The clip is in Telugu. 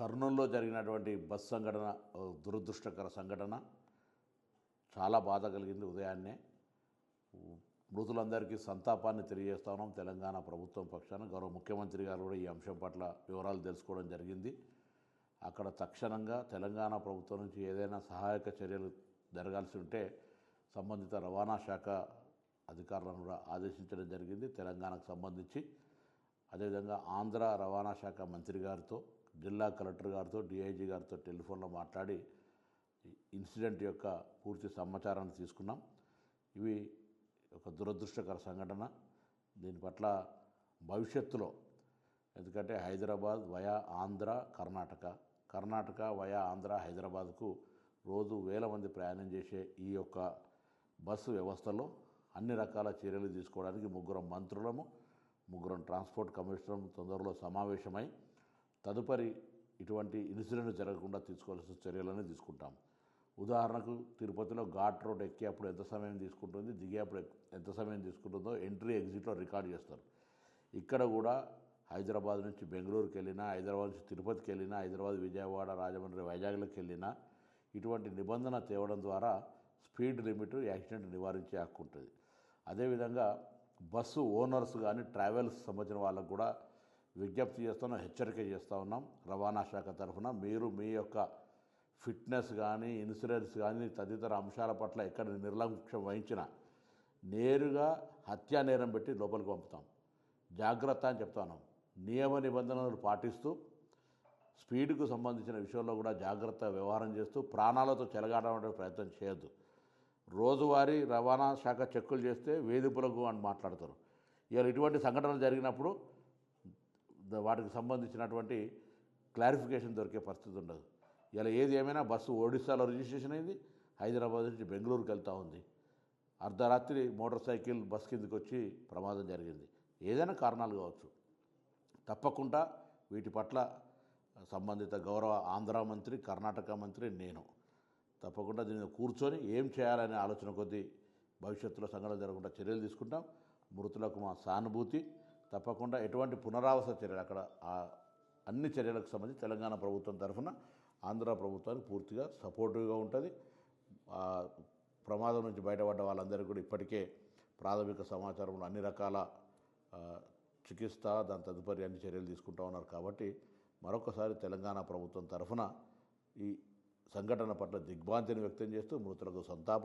కర్నూలులో జరిగినటువంటి బస్ సంఘటన దురదృష్టకర సంఘటన చాలా బాధ కలిగింది. ఉదయాన్నే మృతులందరికీ సంతాపాన్ని తెలియజేస్తా ఉన్నాం. తెలంగాణ ప్రభుత్వం పక్షాన గౌరవ ముఖ్యమంత్రి గారు కూడా ఈ అంశం పట్ల వివరాలు తెలుసుకోవడం జరిగింది. అక్కడ తక్షణంగా తెలంగాణ ప్రభుత్వం నుంచి ఏదైనా సహాయక చర్యలు జరగాల్సి ఉంటే సంబంధిత రవాణా శాఖ అధికారులను కూడా ఆదేశించడం జరిగింది. తెలంగాణకు సంబంధించి అదేవిధంగా ఆంధ్ర రవాణా శాఖ మంత్రి గారితో, జిల్లా కలెక్టర్ గారితో, డిఐజీ గారితో టెలిఫోన్లో మాట్లాడి ఇన్సిడెంట్ యొక్క పూర్తి సమాచారాన్ని తీసుకున్నాం. ఇవి ఒక దురదృష్టకర సంఘటన. దీని పట్ల భవిష్యత్తులో, ఎందుకంటే హైదరాబాద్ వయా ఆంధ్ర, కర్ణాటక వయా ఆంధ్ర, హైదరాబాద్కు రోజు వేల మంది ప్రయాణం చేసే ఈ యొక్క బస్సు వ్యవస్థలో అన్ని రకాల చర్యలు తీసుకోవడానికి ముగ్గురం ట్రాన్స్పోర్ట్ కమిషనర్ తొందరలో సమావేశమై తదుపరి ఇటువంటి ఇన్సిడెంట్ జరగకుండా తీసుకోవాల్సిన చర్యలను తీసుకుంటాం. ఉదాహరణకు తిరుపతిలో ఘాట్ రోడ్ ఎక్కేప్పుడు ఎంత సమయం తీసుకుంటుంది, దిగేప్పుడు ఎంత సమయం తీసుకుంటుందో ఎంట్రీ ఎగ్జిట్లో రికార్డ్ చేస్తారు. ఇక్కడ కూడా హైదరాబాద్ నుంచి బెంగళూరుకి వెళ్ళినా, హైదరాబాద్ నుంచి తిరుపతికి వెళ్ళినా, హైదరాబాద్ విజయవాడ, రాజమండ్రి, వైజాగ్లోకి వెళ్ళినా ఇటువంటి నిబంధన తేవడం ద్వారా స్పీడ్ లిమిట్, యాక్సిడెంట్ నివారించే హక్కు ఉంటుంది. అదేవిధంగా బస్సు ఓనర్స్ కానీ ట్రావెల్స్ సంబంధించిన వాళ్ళకు కూడా విజ్ఞప్తి చేస్తున్నాం, హెచ్చరిక చేస్తూ ఉన్నాం. రవాణా శాఖ తరఫున మీరు మీ యొక్క ఫిట్నెస్ కానీ, ఇన్సూరెన్స్ కానీ తదితర అంశాల పట్ల ఎక్కడ నిర్లక్ష్యం వహించినా నేరుగా హత్యా నేరం పెట్టి లోపలికి పంపుతాం. జాగ్రత్త అని చెప్తా ఉన్నాం. నియమ నిబంధనలు పాటిస్తూ స్పీడ్కు సంబంధించిన విషయంలో కూడా జాగ్రత్త వ్యవహారం చేస్తూ ప్రాణాలతో చెలగాటం ప్రయత్నం చేయొద్దు. రోజువారీ రవాణా శాఖ చెక్కులు చేస్తే వేధింపులకు అని మాట్లాడతారు. ఇవాళ ఇటువంటి సంఘటనలు జరిగినప్పుడు వాటికి సంబంధించినటువంటి క్లారిఫికేషన్ దొరికే పరిస్థితి ఉండదు. ఇలా ఏది ఏమైనా బస్సు ఒడిశాలో రిజిస్ట్రేషన్ అయింది, హైదరాబాద్ నుంచి బెంగళూరుకి వెళ్తూ ఉంది. అర్ధరాత్రి మోటార్ సైకిల్ బస్ కిందకి వచ్చి ప్రమాదం జరిగింది. ఏదైనా కారణాలు కావచ్చు. తప్పకుండా వీటి పట్ల సంబంధిత గౌరవ ఆంధ్ర మంత్రి, కర్ణాటక మంత్రి, నేను తప్పకుండా దీన్ని కూర్చొని ఏం చేయాలనే ఆలోచన కొద్దీ భవిష్యత్తులో సంఘటన జరగకుండా చర్యలు తీసుకుంటాం. మృతులకు మా సానుభూతి. తప్పకుండా ఎటువంటి పునరావాస చర్యలు, అక్కడ అన్ని చర్యలకు సంబంధించి తెలంగాణ ప్రభుత్వం తరఫున ఆంధ్ర ప్రభుత్వానికి పూర్తిగా సపోర్టివ్గా ఉంటుంది. ప్రమాదం నుంచి బయటపడ్డ వాళ్ళందరికీ కూడా ఇప్పటికే ప్రాథమిక సమాచారంలో అన్ని రకాల చికిత్స, దాని తదుపరి అన్ని చర్యలు తీసుకుంటూ ఉన్నారు. కాబట్టి మరొకసారి తెలంగాణ ప్రభుత్వం తరఫున ఈ సంఘటన పట్ల దిగ్భ్రాంతిని వ్యక్తం చేస్తూ మృతులకు సంతాపం